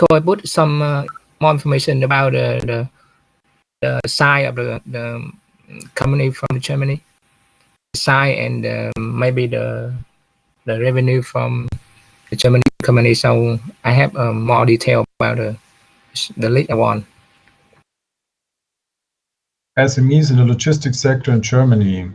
Before I put some more information about the size of the company from Germany, size and maybe the revenue from the Germany company. So I have more detail about the list I want. SMEs in the logistics sector in Germany.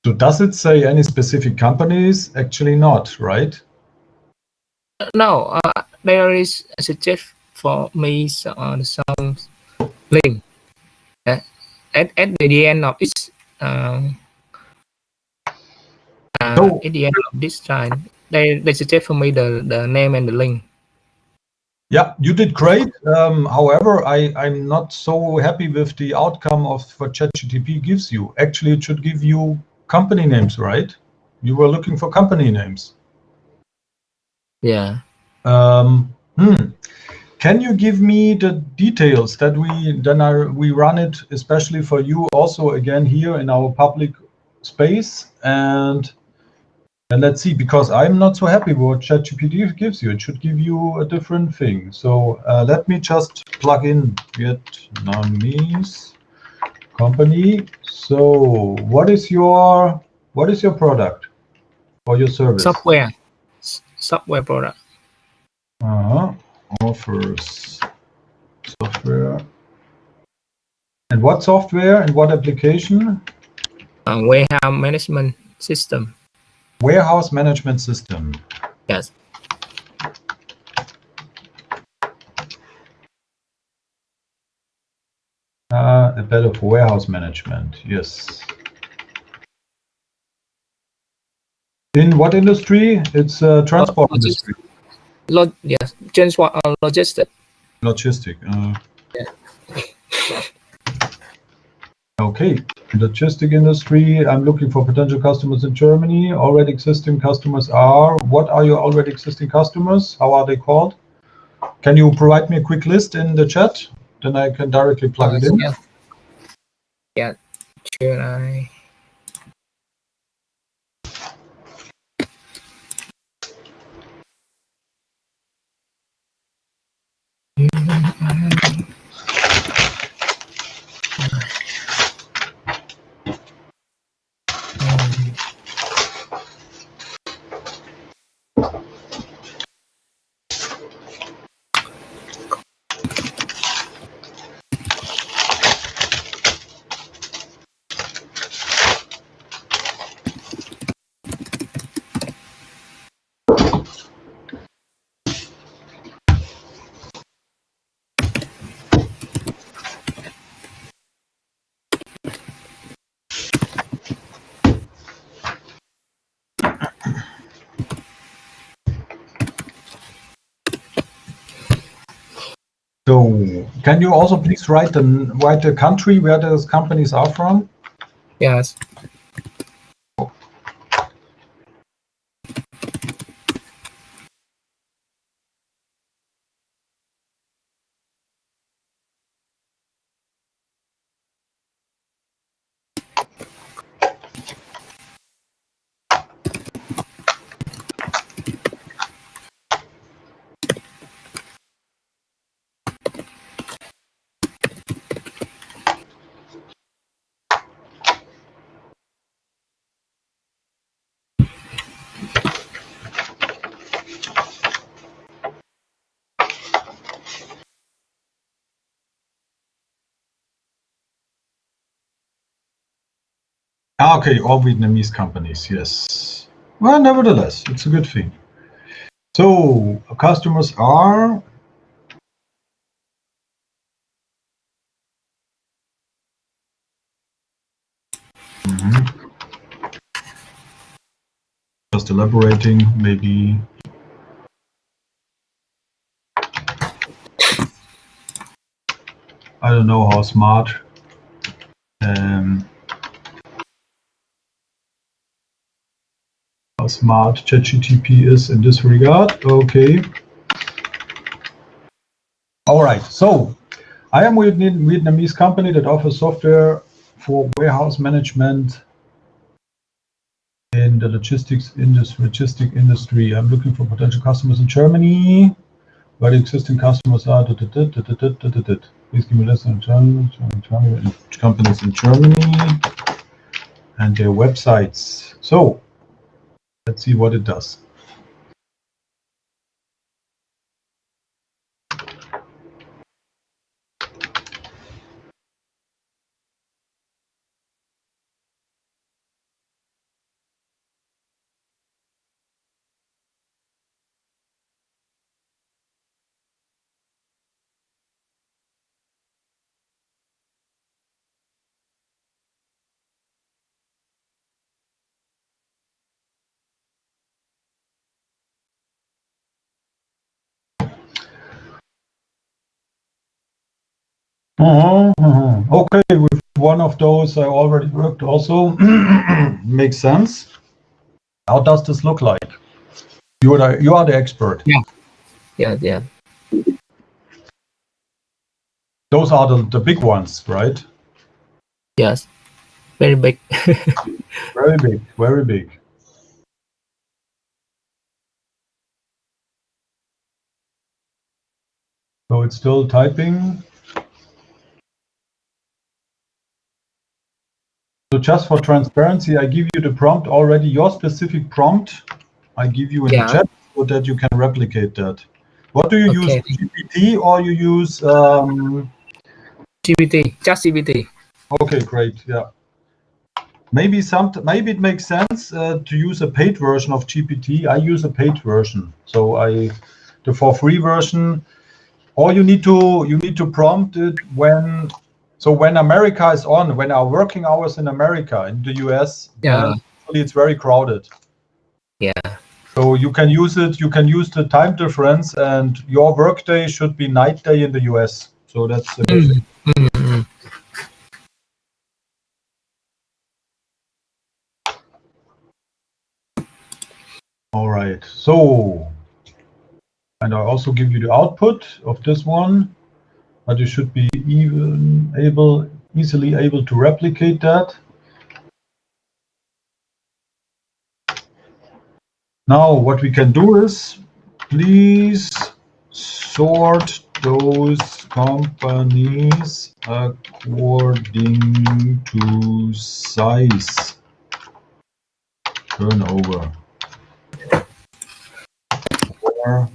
So does it say any specific companies? Actually not, right? No, there is a suggest for me some link at the end of this at the end of this time. They suggest for me the name and the link. Yeah, you did great. However, I'm not so happy with the outcome of what ChatGPT gives you. Actually, it should give you company names, right? You were looking for company names. Yeah. Can you give me the details that we run it, especially for you, also again here in our public space, and let's see, because I'm not so happy with what ChatGPT gives you. It should give you a different thing. So let me just plug in Vietnamese company. So what is your product or your service? Software product. Offers software. And what software and what application? Warehouse management system. Warehouse management system. Yes. A bit of warehouse management. Yes. In what industry? It's transport industry. Yes, transport logistic. Logistic. Yeah. Okay, logistic industry. I'm looking for potential customers in Germany. Already existing customers are. What are your already existing customers? How are they called? Can you provide me a quick list in the chat? Then I can directly plug it in. Yeah. Yeah. Should I? So, can you also please write the country where those companies are from? Yes. Okay, all Vietnamese companies, yes. Well, nevertheless, it's a good thing. So, customers are... Just elaborating, maybe... I don't know how smart... how smart ChatGPT is in this regard. Okay. All right. So I am with a Vietnamese company that offers software for warehouse management in the logistic industry. I'm looking for potential customers in Germany, where the existing customers are. Please give me less than companies in Germany and their websites. So let's see what it does. Okay, with one of those I already worked also. Makes sense. How does this look like? You are the expert. Yeah. Those are the big ones, right? Yes, very big. Very big, very big. So it's still typing. So just for transparency, I give you the prompt already, your specific prompt. I give you in the chat so that you can replicate that. What do you use, GPT or you use GPT, just GPT. Okay, great. Yeah. Maybe it makes sense to use a paid version of GPT. I use a paid version. So the for free version, or you need to prompt it when America is on, when our working hours in America, in the US, then it's very crowded. Yeah. So you can use it, you can use the time difference, and your workday should be night day in the US. So that's amazing. All right. So, and I also give you the output of this one, but you should be easily able to replicate that. Now, what we can do is, please sort those companies according to size, turnover, or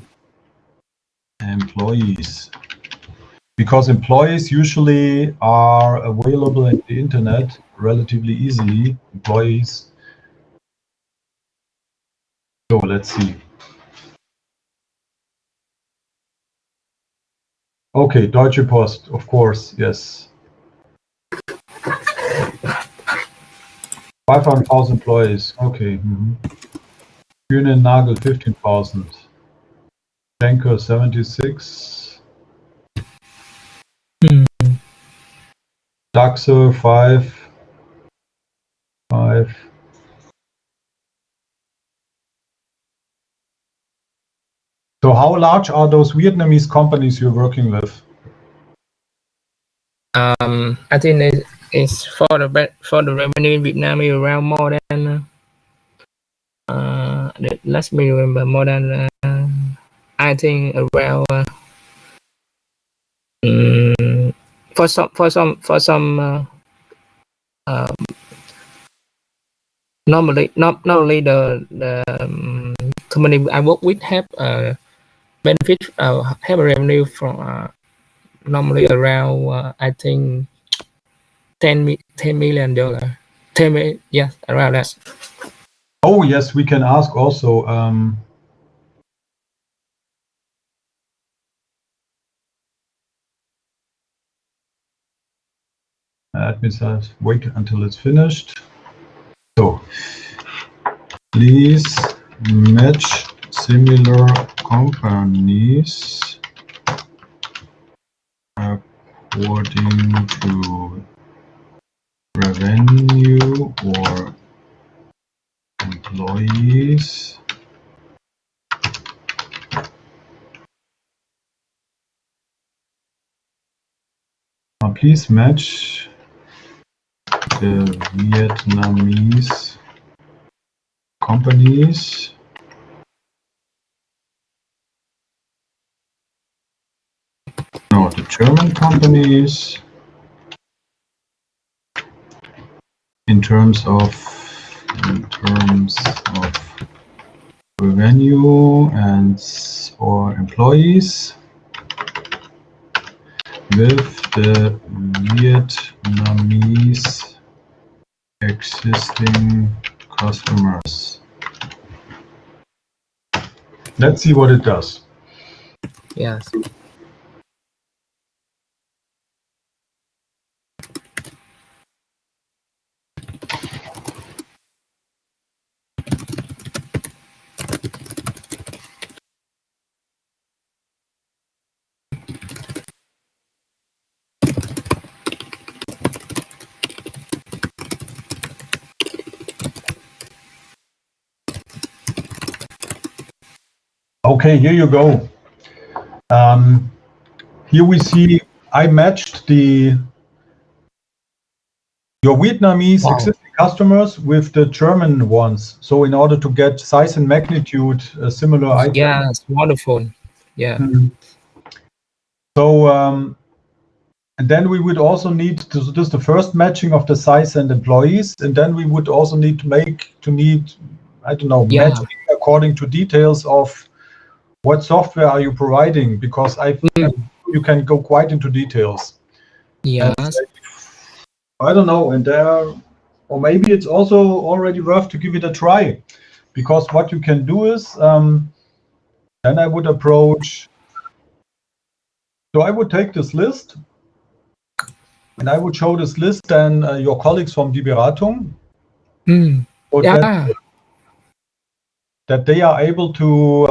employees. Because employees usually are available in the internet relatively easily. Employees. So let's see. Okay, Deutsche Post, of course, yes. 500,000 employees. Okay. Kühne Nagel 15,000. Schenker 76. Daxe 5. So how large are those Vietnamese companies you're working with? I think it's for the revenue in Vietnam is around more than let me remember, more than I think around for some normally not only the company I work with have benefit have a revenue from normally around I think $10 million. 10 million, yes, around that. Oh yes, we can ask also. Admin wait until it's finished. So please match similar companies according to revenue or employees. Please match the Vietnamese companies no, the German companies in terms of revenue and or employees with the Vietnamese existing customers. Let's see what it does. Yes. Okay, here you go. Here we see I matched your Vietnamese existing customers with the German ones. So in order to get size and magnitude, similar items. Yes, wonderful. Yeah. So and then we would also need to do the first matching of the size and employees, and then we would also need I don't know, matching according to details of what software are you providing, because you can go quite into details. Yes. I don't know, and or maybe it's also already worth to give it a try, because what you can do is then I would approach. So I would take this list, and I would show this list then your colleagues from Die Beratung, so that they are able to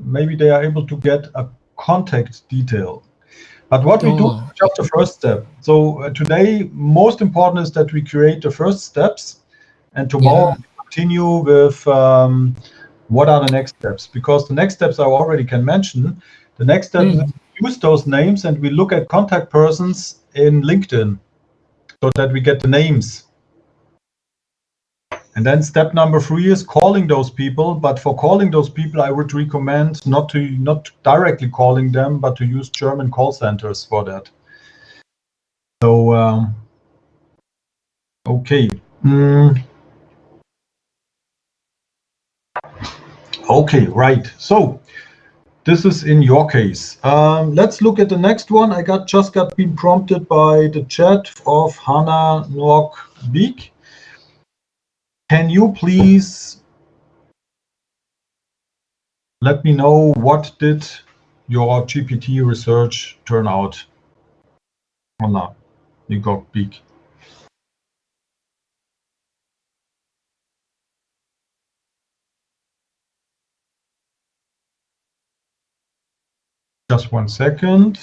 maybe they are able to get a contact detail. But what we do is just the first step. So today, most important is that we create the first steps, and tomorrow we continue with what are the next steps. Because the next steps I already can mention. The next step is use those names, and we look at contact persons in LinkedIn, so that we get the names. And then step number 3 is calling those people. But for calling those people, I would recommend not directly calling them, but to use German call centers for that. So, okay. Okay, right. So this is in your case. Let's look at the next one. I just got been prompted by the chat of Hannah Nock-Beek. Can you please let me know what did your GPT research turn out? Hannah Nock-Beek. Just 1 second.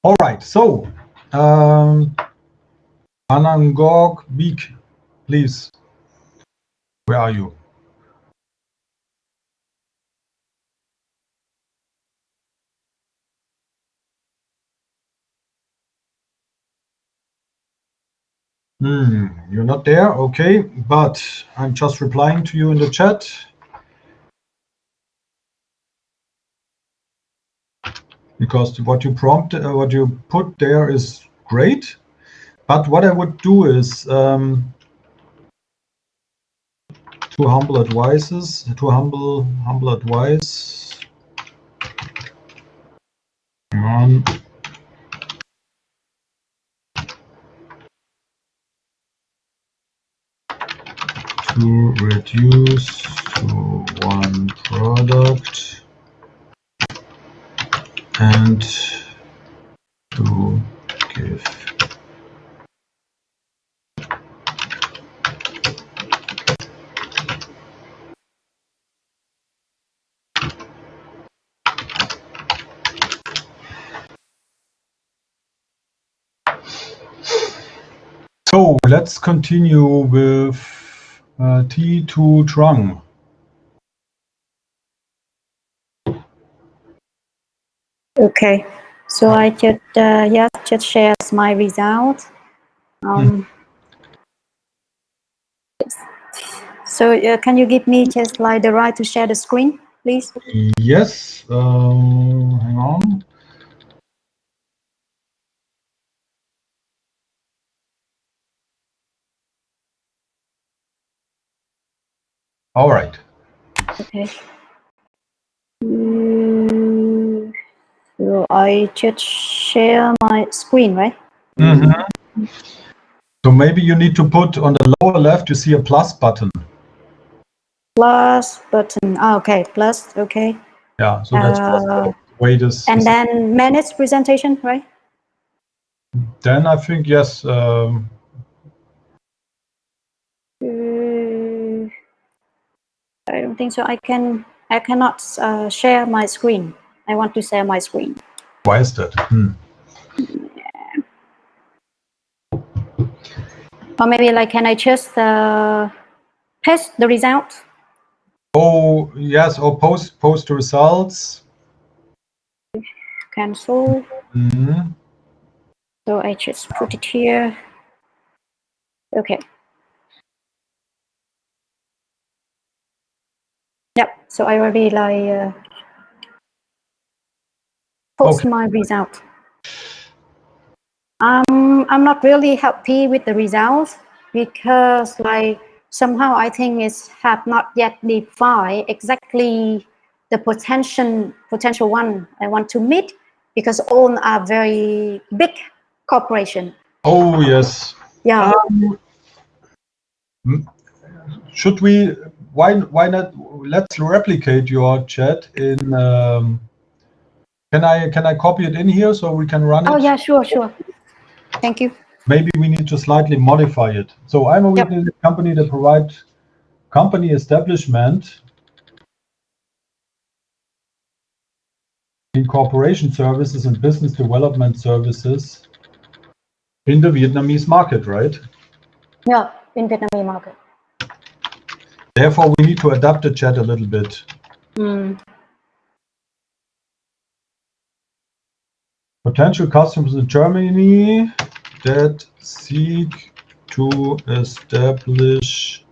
All right, so Hannah Nock-Beek, please, where are you? You're not there, okay, but I'm just replying to you in the chat. Because what you put there is great, but what I would do is two humble advice. To reduce to one product and to give. So let's continue with T2 Trung. Okay, so I just shares my result. So can you give me just like the right to share the screen, please? Yes, hang on. All right. Okay. So I just share my screen, right? Mm-hmm. So maybe you need to put on the lower left, you see a plus button. Plus button. Oh, okay, plus. Okay. Yeah, so that's the way this. And then manage presentation, right? Then I think yes. I don't think so. I cannot share my screen. I want to share my screen. Why is that? Or maybe like, can I just paste the result? Oh yes, or post the results. Cancel. Mm-hmm. So I just put it here. Okay. Yep. So I already like post my result. I'm not really happy with the results because like somehow I think it's have not yet defined exactly the potential one I want to meet, because all are very big corporation. Oh yes. Yeah. Should we? Why not? Let's replicate your chat in. Can I copy it in here so we can run it? Oh yeah, sure. Thank you. Maybe we need to slightly modify it. So I'm a Vietnamese company that provides company establishment, incorporation services, and business development services in the Vietnamese market, right? Yeah, in Vietnamese market. Therefore, we need to adapt the chat a little bit. Potential customers in Germany that seek to establish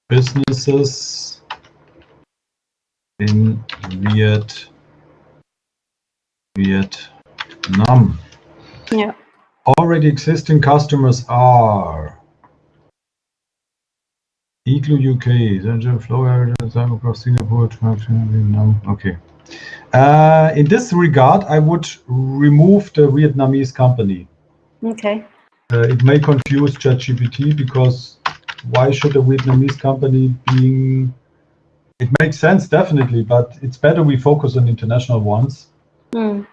businesses in Vietnam. Yeah. Already existing customers are Igloo UK, Zhengzhou, Florida, Singapore, Vietnam. Okay. In this regard, I would remove the Vietnamese company. Okay. It may confuse ChatGPT because why should a Vietnamese company being? It makes sense definitely, but it's better we focus on international ones. The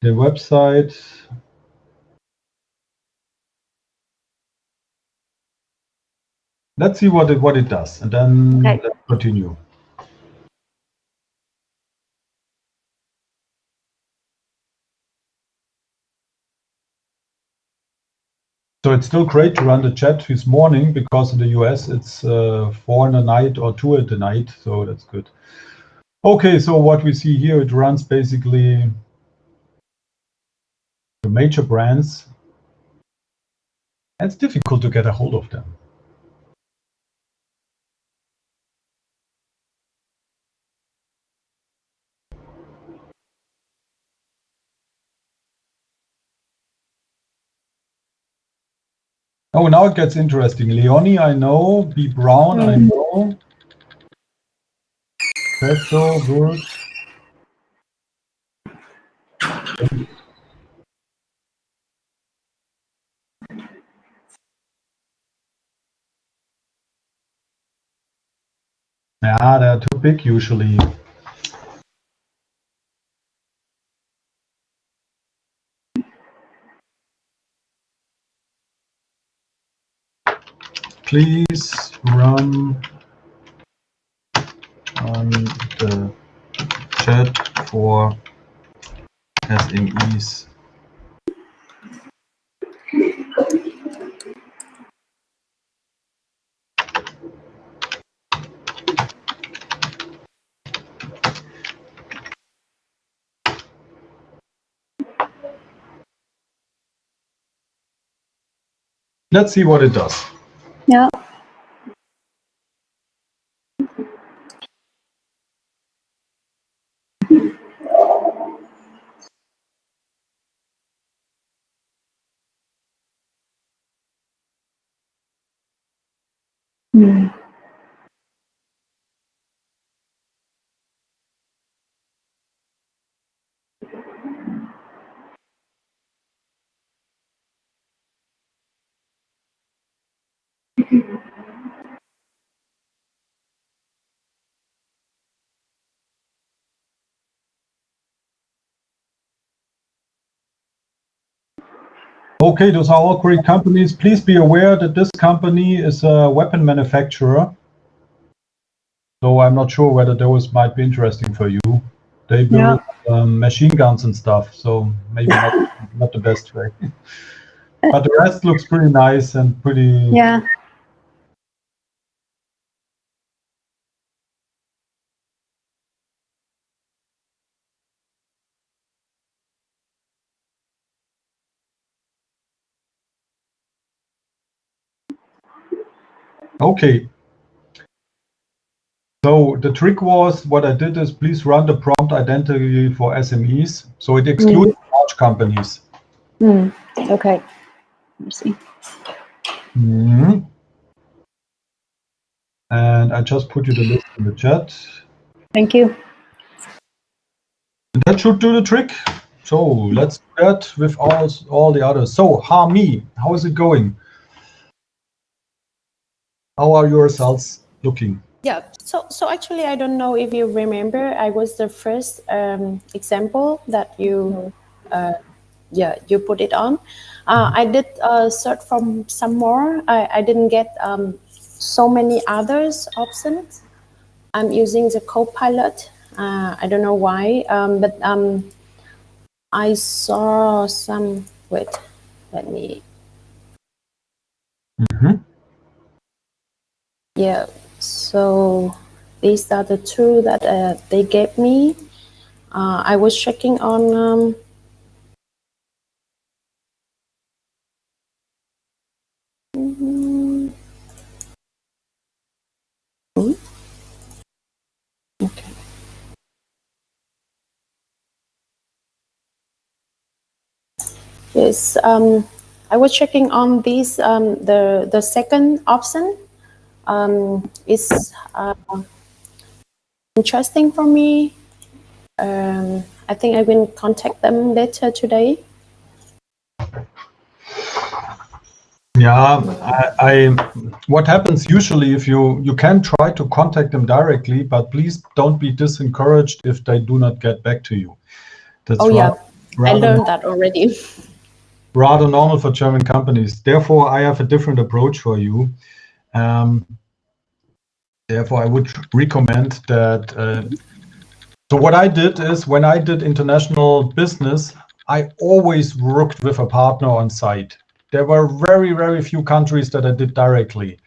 website. Let's see what it does, and then let's continue. So it's still great to run the chat this morning because in the US it's 4 in the night or 2 at the night, so that's good. Okay, so what we see here, it runs basically the major brands. It's difficult to get a hold of them. Oh, now it gets interesting. Leonie, I know. B. Brown, I know. Peso, good. Yeah, they're too big usually. please run on the chat for SMEs. Let's see what it does. Yeah. Okay, those are all great companies. Please be aware that this company is a weapon manufacturer. So I'm not sure whether those might be interesting for you. They build machine guns and stuff, so maybe not the best way. But the rest looks pretty nice and pretty. Yeah. Okay. So the trick was, what I did is please run the prompt identity for SMEs. So it excludes large companies. Okay. Let's see. And I just put you the list in the chat. Thank you. That should do the trick. So let's do that with all the others. So Harmi, how is it going? How are your results looking? Yeah, so actually, I don't know if you remember, I was the first example that you, you put it on. I did search from some more. I didn't get so many others options. I'm using the Copilot. I don't know why, but I saw some. Wait, let me. Yeah. So these are the two that they gave me. I was checking on okay. Yes, I was checking on these. The second option is interesting for me. I think I will contact them later today. Yeah, what happens usually if you can try to contact them directly, but please don't be discouraged if they do not get back to you. That's I learned that already. Rather normal for German companies. Therefore, I have a different approach for you. Therefore, I would recommend that. So what I did is, when I did international business, I always worked with a partner on site. There were very, very few countries that I did directly.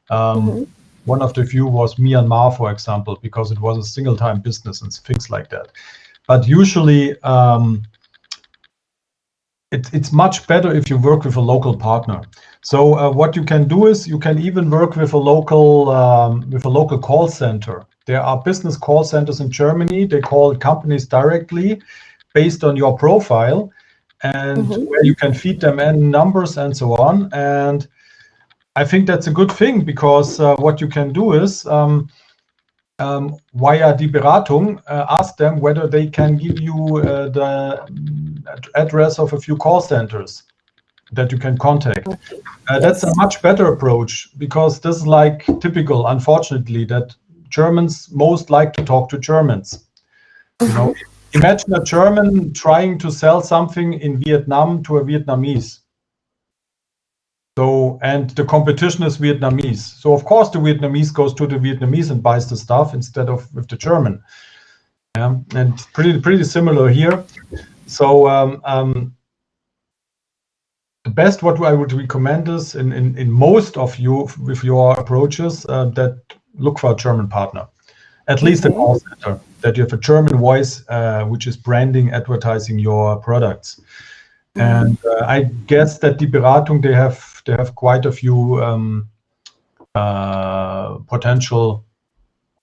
One of the few was Myanmar, for example, because it was a single-time business and things like that. But usually, it's much better if you work with a local partner. So what you can do is you can even work with a local call center. There are business call centers in Germany. They call companies directly based on your profile, and where you can feed them in numbers and so on. And I think that's a good thing, because what you can do is via die Beratung, ask them whether they can give you the address of a few call centers that you can contact. That's a much better approach, because this is like typical, unfortunately, that Germans most like to talk to Germans. You know, imagine a German trying to sell something in Vietnam to a Vietnamese. So, and the competition is Vietnamese. So of course the Vietnamese goes to the Vietnamese and buys the stuff instead of with the German. Yeah, and pretty similar here. So the best what I would recommend is in most of you with your approaches that look for a German partner, at least a call center, that you have a German voice which is branding, advertising your products. And I guess that Die Beratung, they have quite a few potential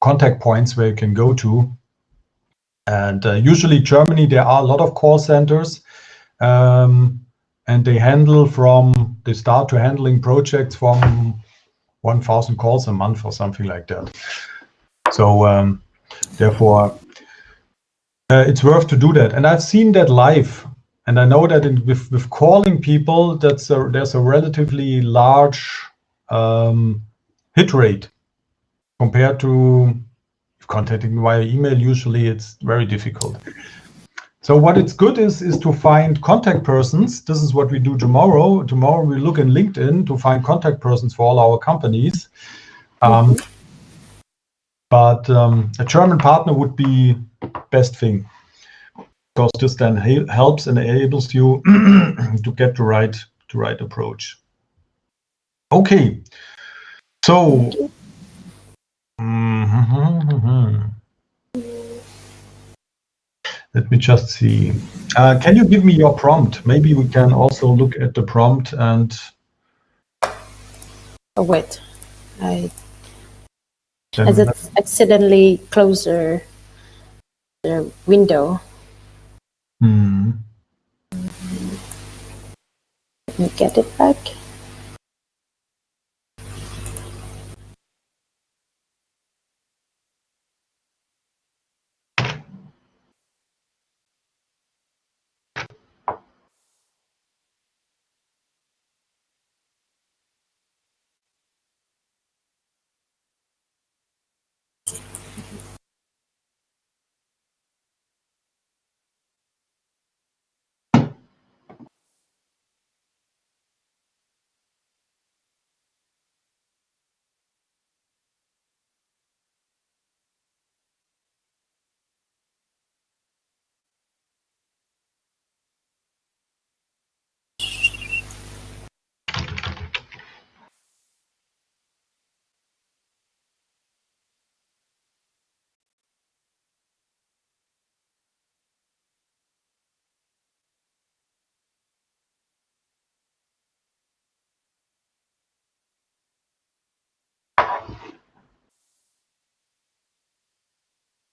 contact points where you can go to. And usually Germany, there are a lot of call centers, and they start to handling projects from 1,000 calls a month or something like that. So therefore, it's worth to do that. And I've seen that live. And I know that with calling people, there's a relatively large hit rate compared to contacting via email. Usually it's very difficult. So what it's good is to find contact persons. This is what we do tomorrow. Tomorrow we look in LinkedIn to find contact persons for all our companies. But a German partner would be best thing, because this then helps and enables you to get the right approach. Okay, so let me just see. Can you give me your prompt? Maybe we can also look at the prompt and. Oh wait, I accidentally closed the window. Let me get it back.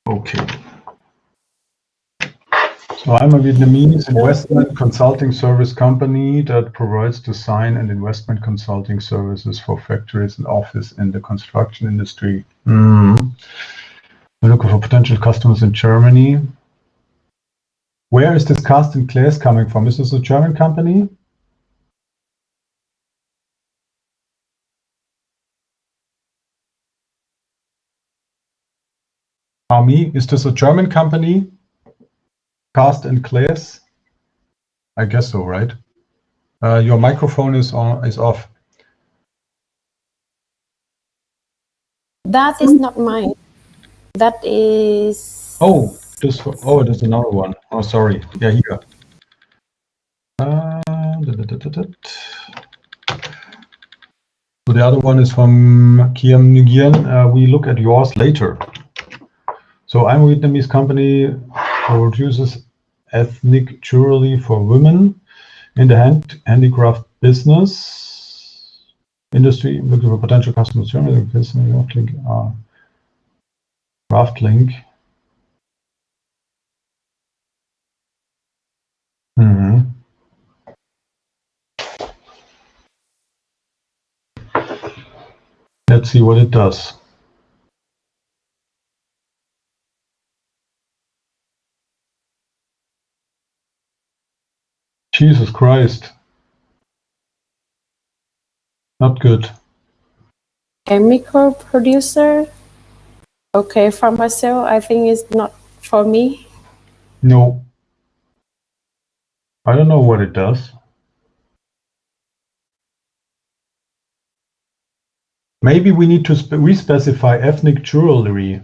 Okay. So I'm a Vietnamese investment consulting service company that provides design and investment consulting services for factories and office in the construction industry. We're looking for potential customers in Germany. Where is this Carsten Claes coming from? Is this a German company? Army, is this a German company? Carsten Claes? I guess so, right? Your microphone is off. That is not mine. That is. Oh, there's another one. Oh, sorry. Yeah, here. So the other one is from Kiam Nguyen. We look at yours later. So I'm a Vietnamese company that produces ethnic jewelry for women in the handicraft business industry, looking for potential customers. Craft link. Let's see what it does. Jesus Christ. Not good. Chemical producer. Okay, pharmaceutical, I think it's not for me. No. I don't know what it does. Maybe we need to re-specify ethnic jewelry.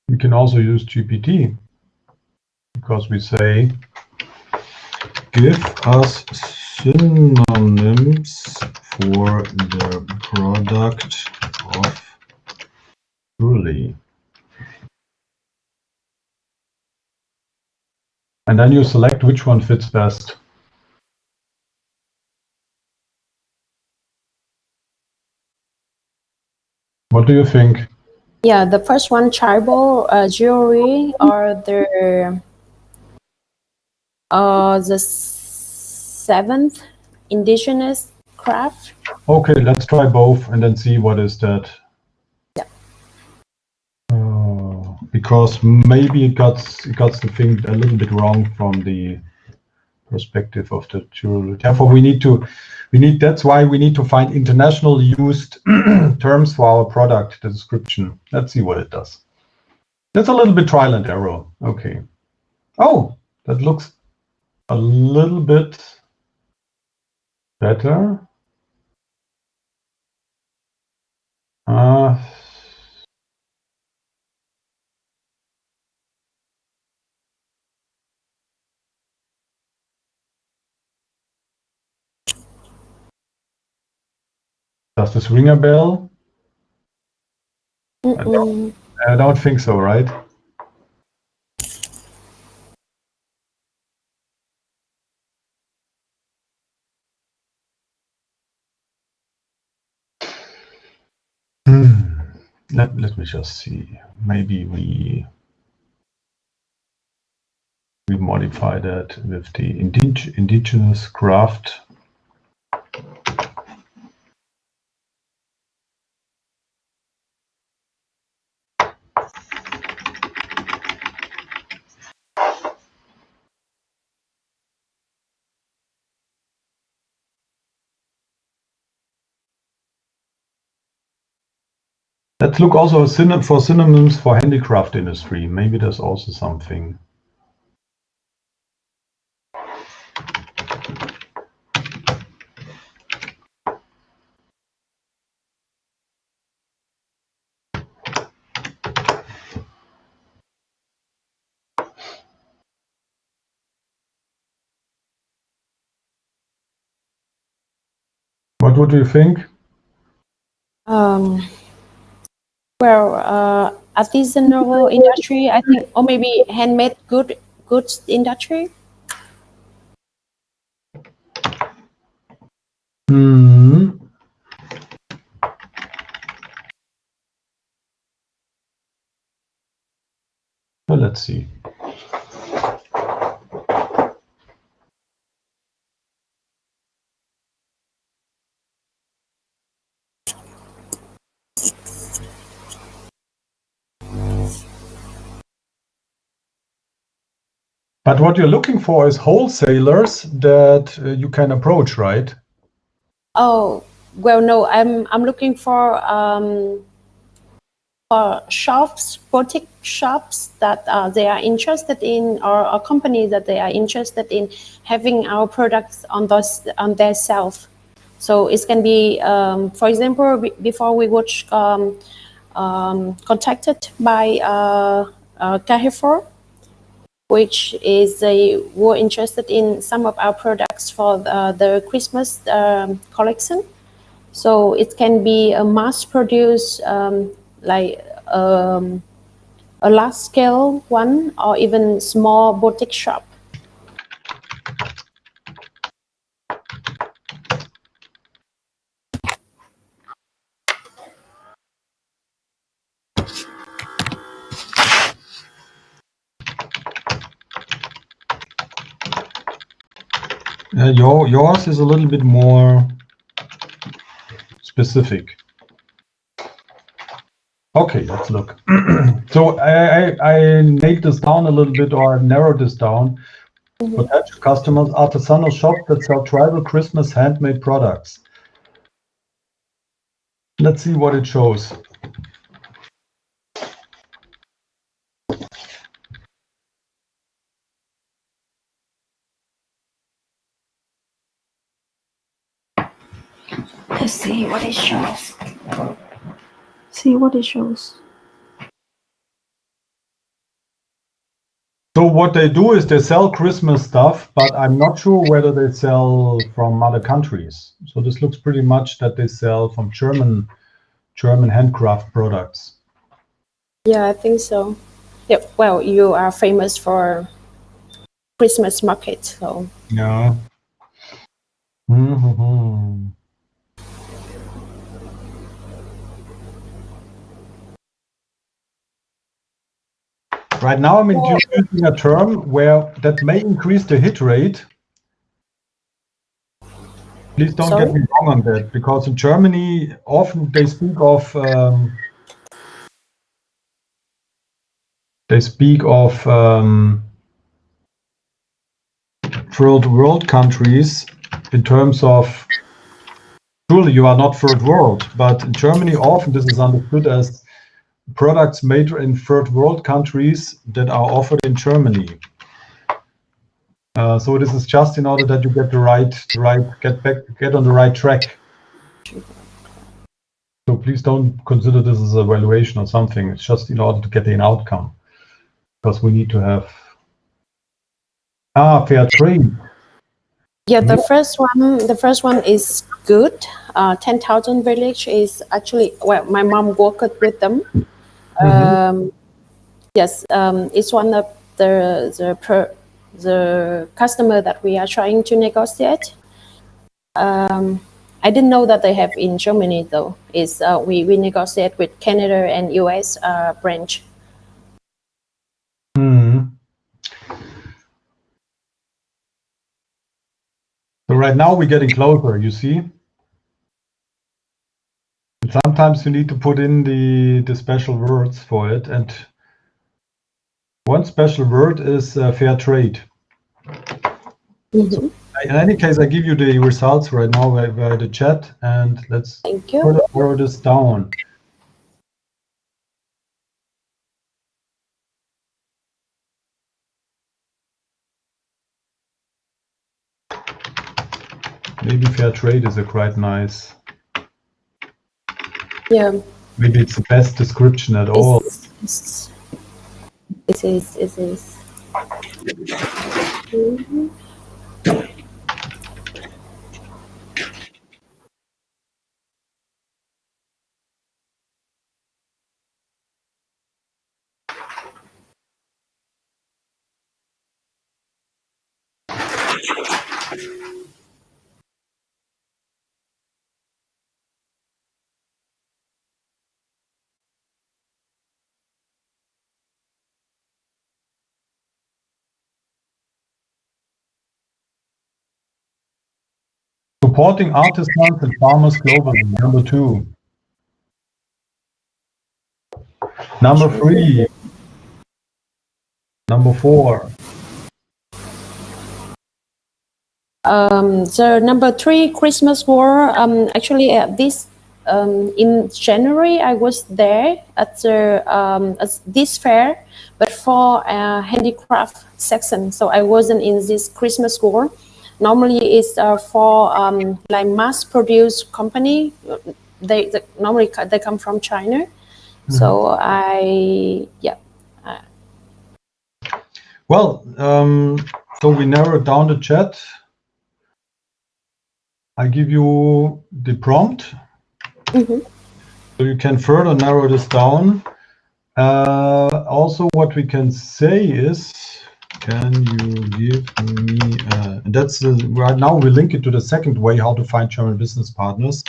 We can also use GPT, because we say, give us synonyms for the product of jewelry. And then you select which one fits best. What do you think? Yeah, the first one, tribal jewelry, or the seventh, indigenous craft. Okay, let's try both and then see what is that. Yeah. Because maybe it got the thing a little bit wrong from the perspective of the jewelry. Therefore, that's why we need to find international used terms for our product description. Let's see what it does. That's a little bit trial and error. Okay. Oh, that looks a little bit better. Does this ring a bell? I don't think so, right? Let me just see. Maybe we modify that with the indigenous craft. Let's look also for synonyms for handicraft industry. Maybe there's also something. What would you think? Well, artisanal industry, I think, or maybe handmade goods industry. Well, let's see. But what you're looking for is wholesalers that you can approach, right? Oh, well, no, I'm looking for shops, boutique shops that they are interested in, or a company that they are interested in having our products on their shelf. So it can be, for example, before we were contacted by Carrefour, which is were interested in some of our products for the Christmas collection. So it can be a mass-produced, like a large-scale one, or even small boutique shop. Yours is a little bit more specific. Okay, let's look. So I nailed this down a little bit, or narrowed this down. Potential customers, artisanal shops that sell tribal Christmas handmade products. Let's see what it shows. Let's see what it shows. See what it shows. So what they do is they sell Christmas stuff, but I'm not sure whether they sell from other countries. So this looks pretty much that they sell from German handcraft products. Yeah, I think so. Yeah, well, you are famous for Christmas market, so. Yeah. Mm-hmm. Right now I'm introducing a term where that may increase the hit rate. Please don't get me wrong on that, because in Germany often they speak of third world countries in terms of, surely you are not third world, but in Germany often this is understood as products made in third world countries that are offered in Germany. So this is just in order that you get get on the right track. So please don't consider this as a evaluation or something. It's just in order to get an outcome, because we need to have fair trade. Yeah, the first one is good. 10,000 village is actually, well, my mom worked with them. Yes, it's one of the customer that we are trying to negotiate. I didn't know that they have in Germany though. Is we negotiate with Canada and US branch. So right now we're getting closer, you see. And sometimes you need to put in the special words for it, and one special word is fair trade. So in any case, I give you the results right now via the chat, and let's further narrow this down. Maybe fair trade is a quite nice. Yeah. Maybe it's the best description at all. It is. Supporting artisans and farmers globally, number 2. Number 3. Number 4. So number 3, Christmas War. Actually, this in January I was there at the at this fair, but for handicraft section. So I wasn't in this Christmas War. Normally it's for like mass-produced company. They normally they come from China. So Well, so we narrowed down the chat. I give you the prompt, so you can further narrow this down. Also, what we can say is, can you give me, that's right now we link it to the second way how to find German business partners.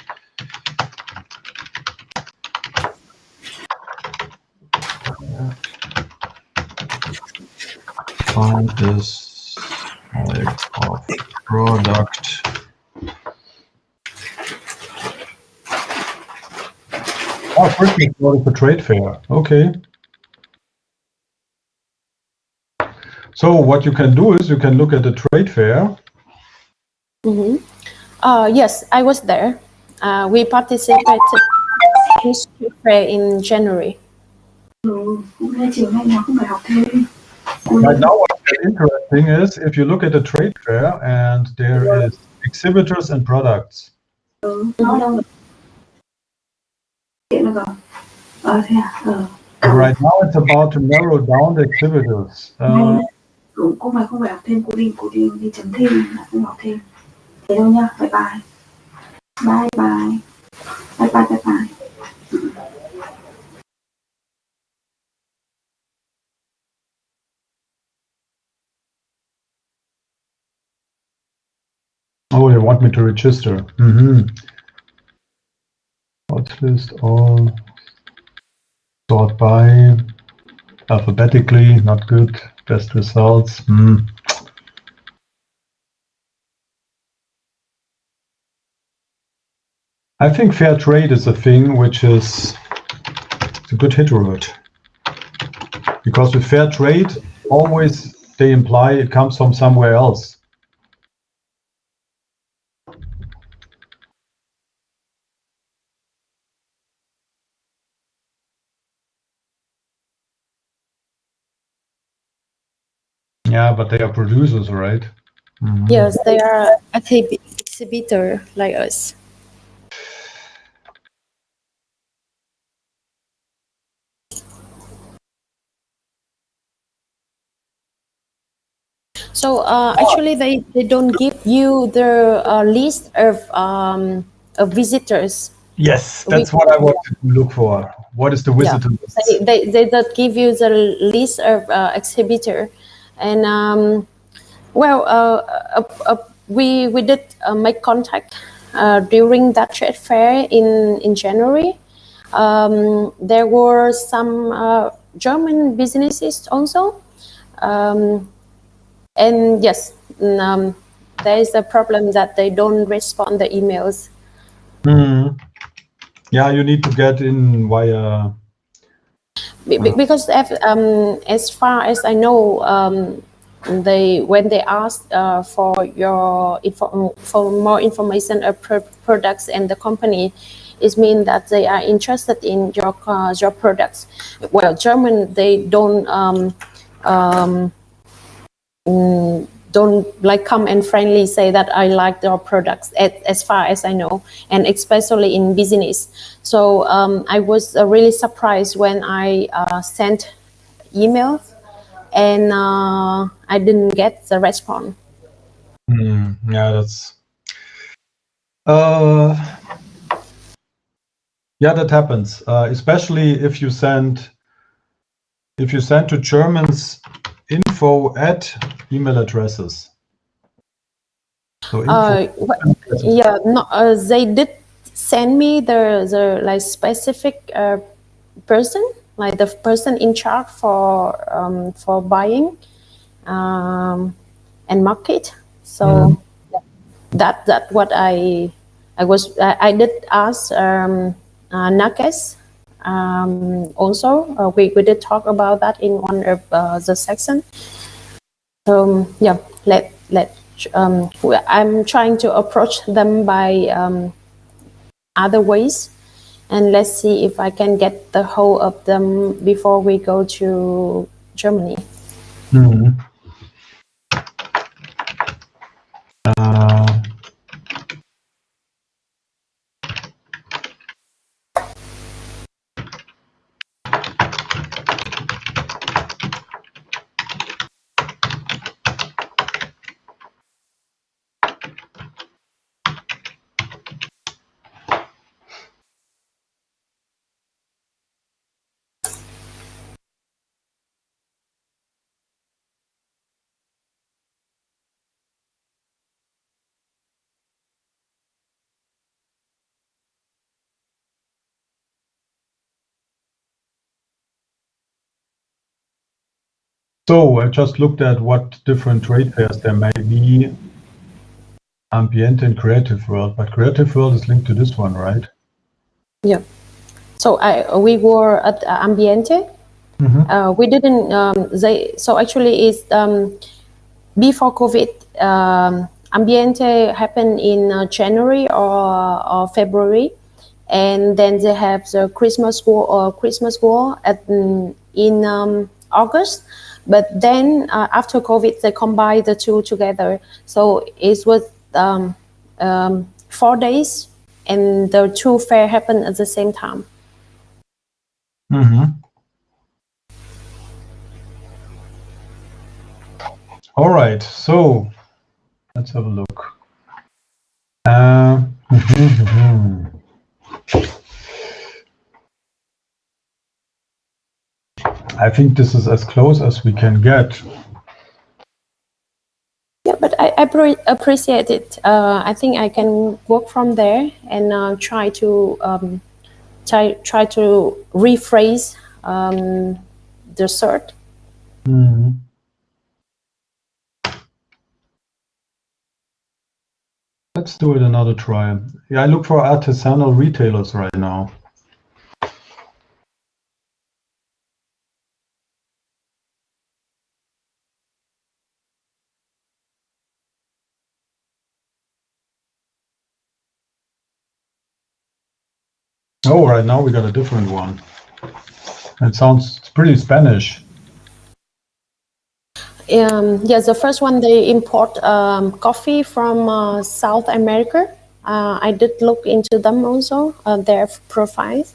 Find this type of product. Oh, Christmas is a trade fair. Okay. So what you can do is you can look at the trade fair. Yes, I was there. We participated in this trade fair in January. Right now, what's interesting is if you look at the trade fair and there is exhibitors and products. Nói đâu chuyện rồi. Thế à? Right now it's about to narrow down the exhibitors. Không phải học thêm cô đi chấm thêm là không học thêm. Thế đâu nha. Bye bye. Bye bye. Bye bye bye bye. Oh, they want me to register. Hot list all sort by alphabetically, not good. Best results. I think fair trade is a thing which is a good hit word. Because with fair trade, always they imply it comes from somewhere else. Yeah, but they are producers, right? Yes, they are exhibitor like us. So actually, they don't give you the list of visitors. Yes, that's what I wanted to look for. What is the visitor list? They don't give you the list of exhibitor, and we did make contact during that trade fair in January. There were some German businesses also. And yes, there is a problem that they don't respond the emails. Yeah, you need to get in via... Because as far as I know, when they ask for more information of products and the company, it means that they are interested in your products. Well, German, they don't like come and friendly say that I like their products, as far as I know, and especially in business. So I was really surprised when I sent emails and I didn't get the response. Yeah, that's... yeah, that happens, especially if you send to Germans info at email addresses. So they did send me the like specific person, like the person in charge for buying and market. So that what I did ask Nakes. Also, we did talk about that in one of the section. So yeah, I'm trying to approach them by other ways, and let's see if I can get the whole of them before we go to Germany. So I just looked at what different trade fairs there may be. Ambiente and Creative World, but Creative World is linked to this one, right? Yeah. So we were at Ambiente. We didn't. So actually, it's before COVID. Ambiente happened in January or February, and then they have the Christmas War in August. But then after COVID, they combined the two together. So it was 4 days and the two fair happen at the same time. All right, so let's have a look. I think this is as close as we can get. Yeah, but I appreciate it. I think I can work from there and try to rephrase the search. Let's do it another try. Yeah, I look for artisanal retailers right now. Oh, right now we got a different one. It sounds pretty Spanish. Yes, the first one, they import coffee from South America. I did look into them also, their profiles.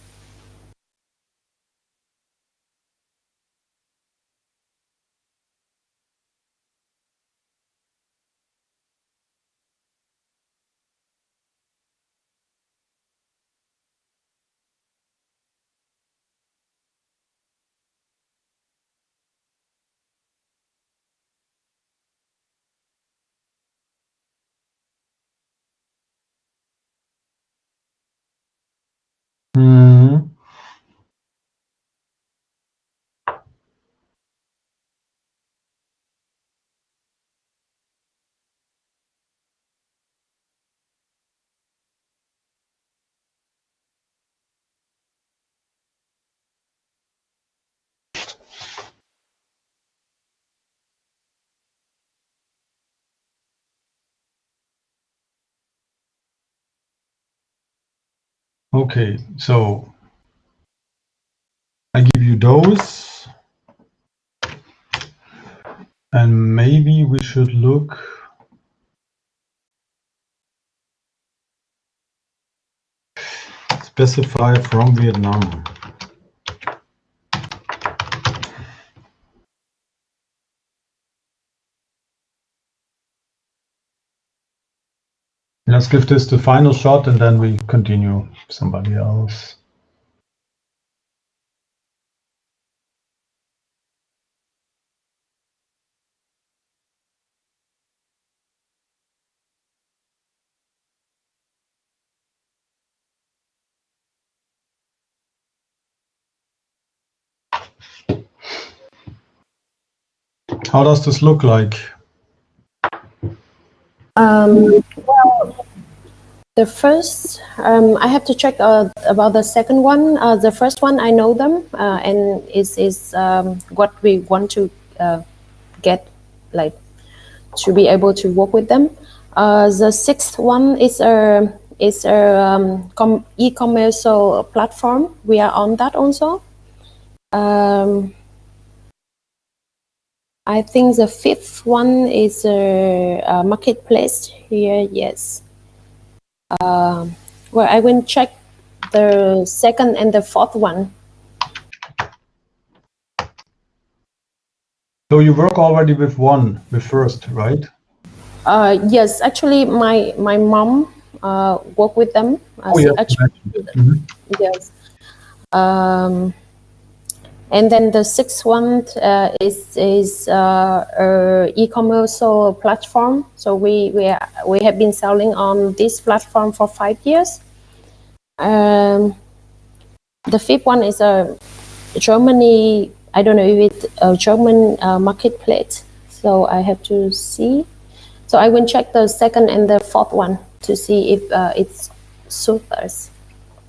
Okay, so I give you those, and maybe we should look. Specify from Vietnam. Let's give this the final shot and then we continue somebody else. How does this look like? Well, the first, I have to check about the second one. The first one, I know them, and is what we want to get, like, to be able to work with them. The sixth one is a e-commerce platform. We are on that also. I think the fifth one is a marketplace here. Yes. Well, I will check the second and the fourth one. So you work already with one, with first, right? Yes, actually, my mom work with them. Yeah. Actually, yes. And then the sixth one is a e-commerce platform. So we have been selling on this platform for 5 years. The fifth one is a Germany. I don't know if it's a German marketplace. So I have to see. So I will check the second and the fourth one to see if it's suits us.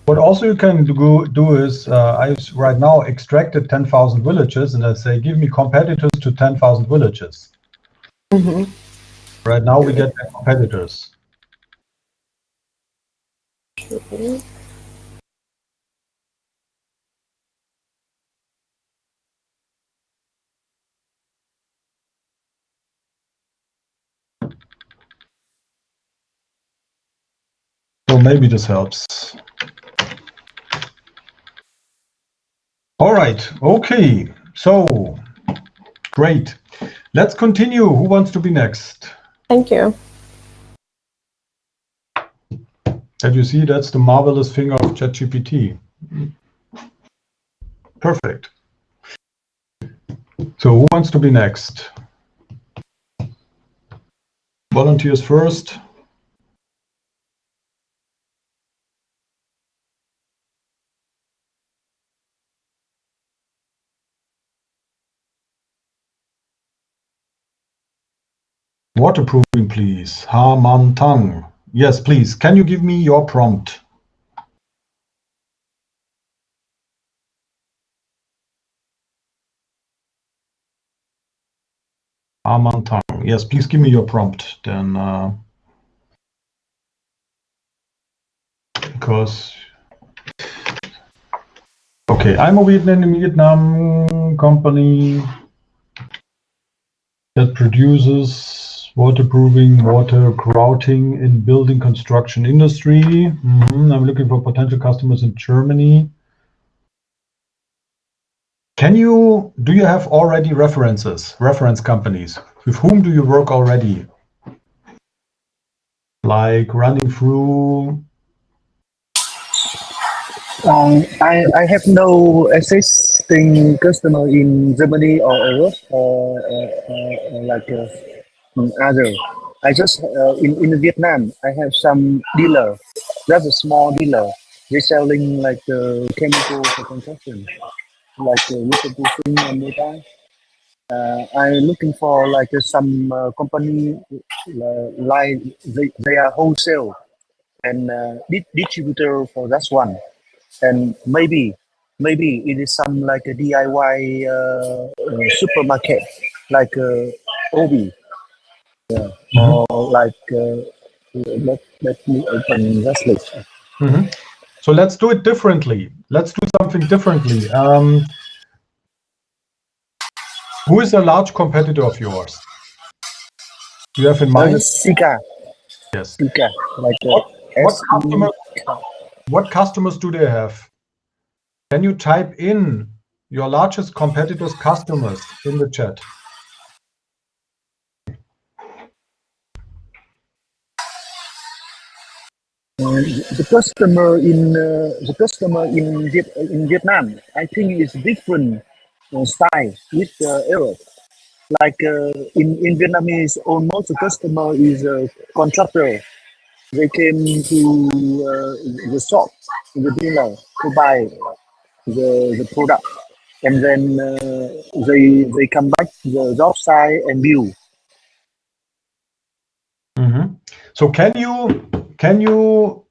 What also you can do is, I right now extracted 10,000 villages and I say, give me competitors to 10,000 villages. Right now we get competitors. So maybe this helps. All right. Okay. So great. Let's continue. Who wants to be next? Thank you. And you see, that's the marvelous thing of ChatGPT. Perfect. So who wants to be next? Volunteers first. Waterproofing, please. Ha Man Tang. Yes, please. Can you give me your prompt? Ha Man Tang. Yes, please give me your prompt. Then, because. Okay, I'm a Vietnam company that produces waterproofing, water grouting in building construction industry. I'm looking for potential customers in Germany. Do you have already reference companies? With whom do you work already? Like running through? I have no existing customer in Germany or Europe or other. I just in Vietnam. I have some dealer, just a small dealer. They're selling like chemical for construction, like waterproofing and metal. I'm looking for like some company like they are wholesale and distributor for that one. And maybe it is some like a DIY supermarket like Obi, or like let me open that list. So let's do it differently. Let's do something differently. Who is a large competitor of yours? Do you have in mind? Sika. Yes. Sika, like what customers do they have? Can you type in your largest competitors' customers in the chat? The customer in Vietnam, I think is different style with Europe. Like in Vietnamese, almost the customer is a contractor. They came to the shop, the dealer, to buy the product, and then they come back to the job site and build. So can you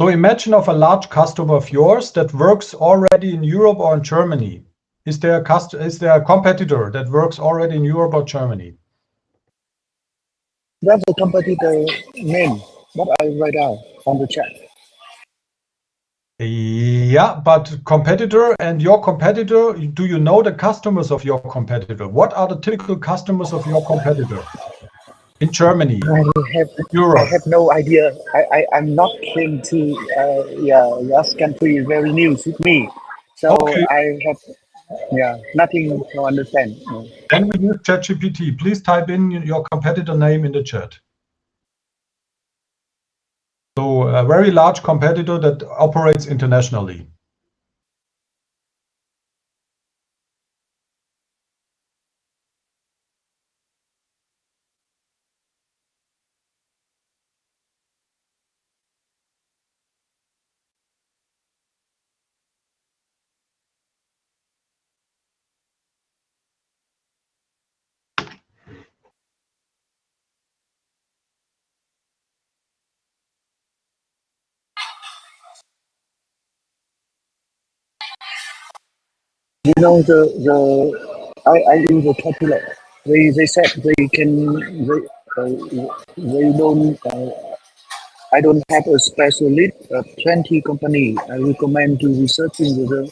so imagine of a large customer of yours that works already in Europe or in Germany. Is there a competitor that works already in Europe or Germany? That's the competitor name that I write out on the chat. Yeah, but competitor and your competitor, do you know the customers of your competitor? What are the typical customers of your competitor in Germany? I have no idea. I'm not came to last country is very new with me, so Okay. I have nothing to understand. Then we use ChatGPT. Please type in your competitor name in the chat. So a very large competitor that operates internationally. You know I use a calculator. They said they don't. I don't have a specialist. 20 company. I recommend to researching with a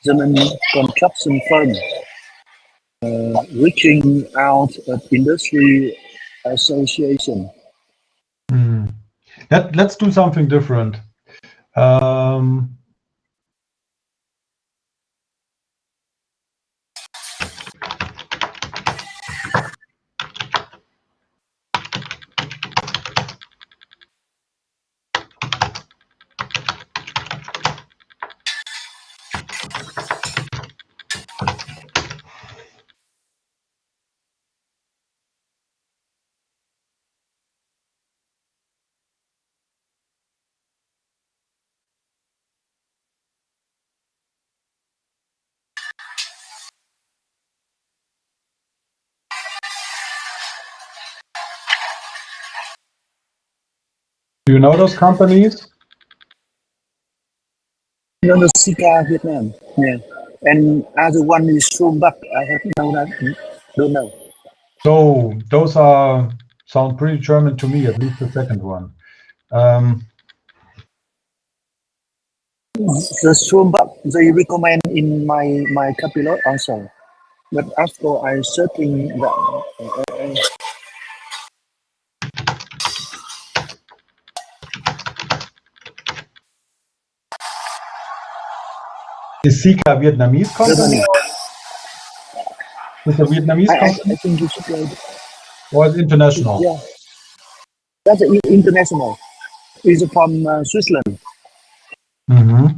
German construction firm, reaching out at industry association. Let's do something different. Do you know those companies? No, the Sika Vietnam. Yeah. And other one is Sombak. I have don't know. So those sound pretty German to me, at least the second one. The Sombak they recommend in my copilot also. But after I searching that Is Sika a Vietnamese company? Germany. Is a Vietnamese company I think you should go. or is international? Yeah, that's international. It's from Switzerland. Mm-hmm.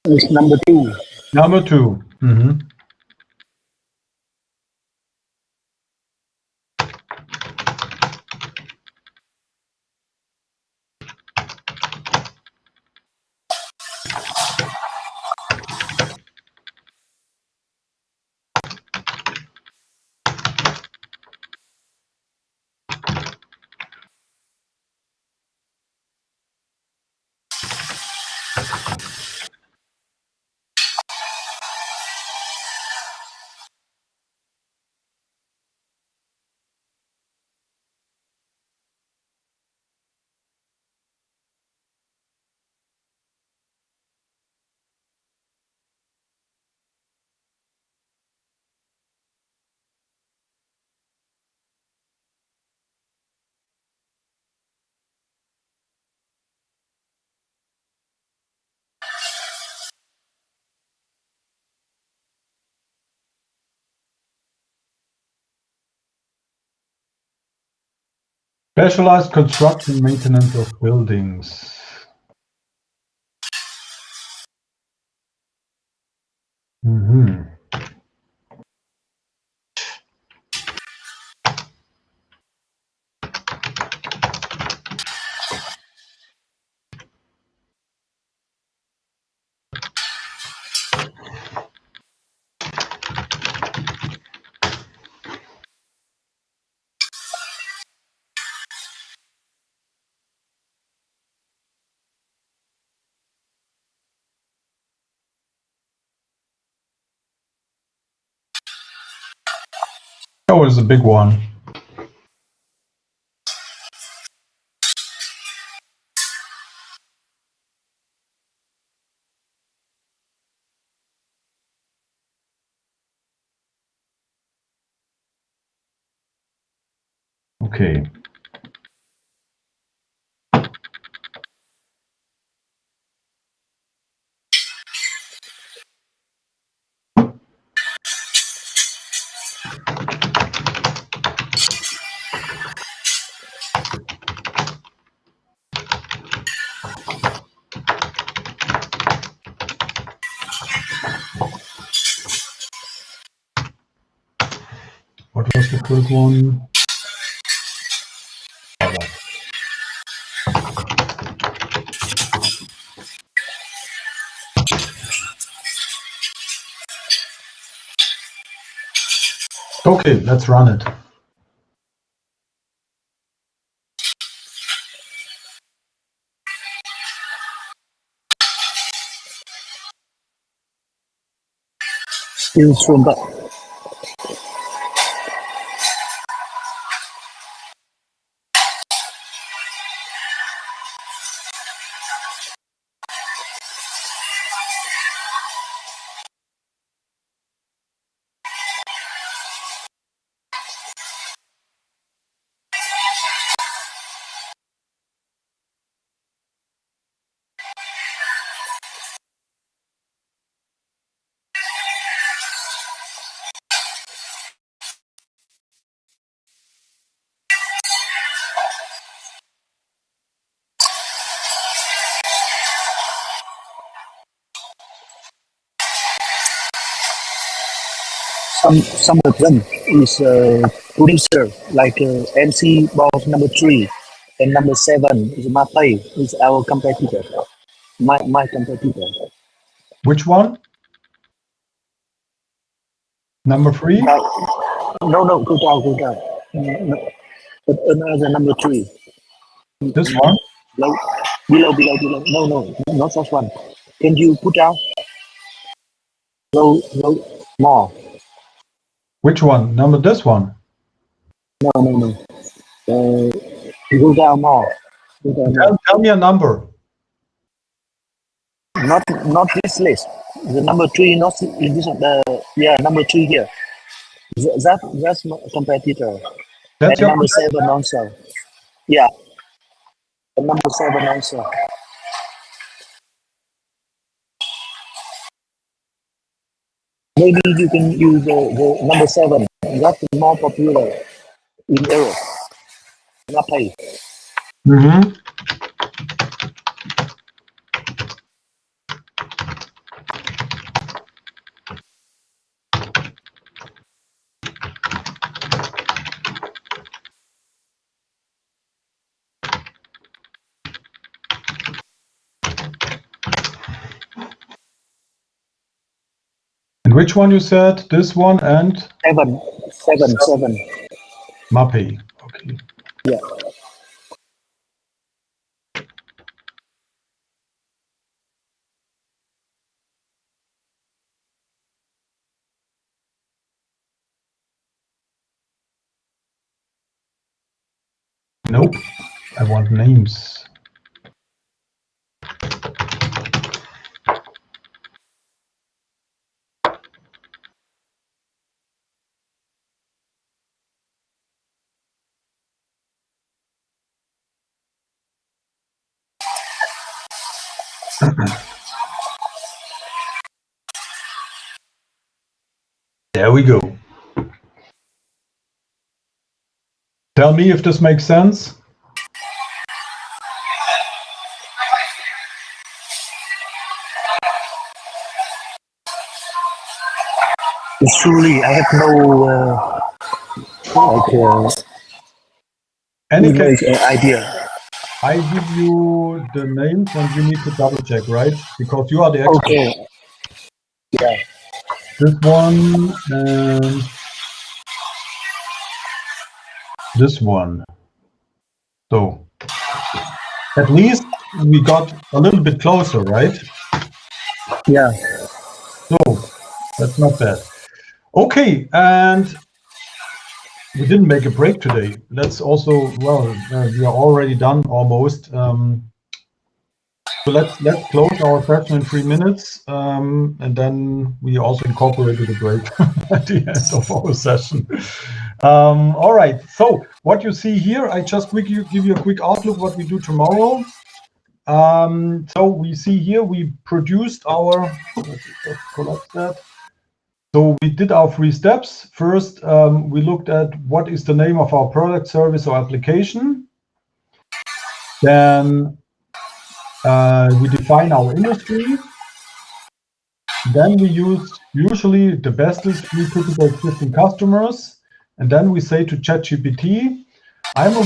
It's number 2. Number 2. Mm-hmm. Specialized construction maintenance of buildings. Mm-hmm. That was a big one. Okay. What was the first one? Okay, let's run it. Instrument. Some of them is producer like MC Boss number 3 and number 7 is Mapei, is our competitor. My competitor. Which one? Number 3? No, go down. No, but another number 3. This one? Below. No, not that one. Can you put down? Low, more. Which one? Number this one? No. Go down more. Tell me a number. Not this list. The number 3, not in this. Number 3 here. That's my competitor. That's and your number 7 also. Yeah. And number 7 also. Maybe you can use the number 7. That's more popular in Europe. Not pay. Mm-hmm. And which one you said? This one and? 7. Mapei. Okay. Yeah. Nope. I want names. There we go. Tell me if this makes sense. Truly, I have no Any case, idea. I give you the names and you need to double check, right? Because you are the expert. Okay. Yeah. This one and this one. So at least we got a little bit closer, right? Yeah. So that's not bad. Okay, and we didn't make a break today. Let's also, well, we are already done almost. So let's close our session in 3 minutes, and then we also incorporated a break at the end of our session. All right. So what you see here, I just give you a quick outlook what we do tomorrow. So we see here we produced our. Let's just collapse that. So we did our 3 steps. First, we looked at what is the name of our product, service, or application. Then we define our industry. Then we use usually the best is 3 typical existing customers. And then we say to ChatGPT, I'm a